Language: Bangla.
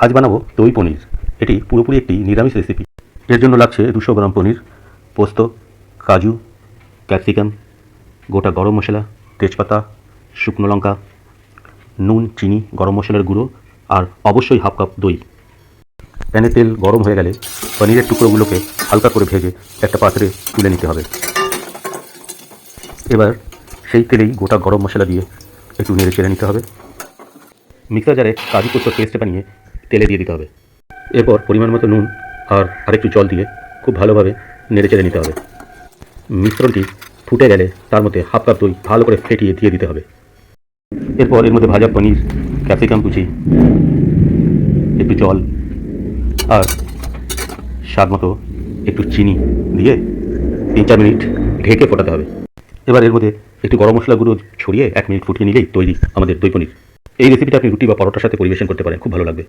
আজ বানাবো দই পনির। এটি পুরোপুরি একটি নিরামিষ রেসিপি। এর জন্য লাগছে 200 গ্রাম পনির, পোস্ত, কাজু, ক্যাপসিকাম, গোটা গরম মশলা, তেজপাতা, শুকনো লঙ্কা, নুন, চিনি, গরম মশলার গুঁড়ো আর অবশ্যই হাফ কাপ দই। প্যানে তেল গরম হয়ে গেলে পনিরের টুকরোগুলোকে হালকা করে ভেজে একটা পাত্রে তুলে নিতে হবে। এবার সেই তেলেই গোটা গরম মশলা দিয়ে একটু নেড়ে চেড়ে নিতে হবে। মিক্সার জারে কাজু পোস্ত পেস্ট বানিয়ে তেলে দিয়ে দিতে হবে। এরপর পরিমাণ মতো নুন আর আরেকটু জল দিয়ে খুব ভালোভাবে নেড়ে চেড়ে নিতে হবে। মিশ্রণটি ফুটে গেলে তার মধ্যে হাফ কাপ দই ভালো করে ফেটিয়ে দিয়ে দিতে হবে। এরপর এর মধ্যে ভাজা পনির, ক্যাপসিকাম কুচি, একটু জল আর স্বাদ মতো একটু চিনি দিয়ে 3-4 মিনিট ঢেকে ফোটাতে হবে। এবার এর মধ্যে একটু গরম মশলা গুঁড়ো ছড়িয়ে 1 মিনিট ফুটিয়ে নিলেই তৈরি আমাদের দই পনির। এই রেসিপিটা আপনি রুটি বা পরোটার সাথে পরিবেশন করতে পারেন, খুব ভালো লাগবে।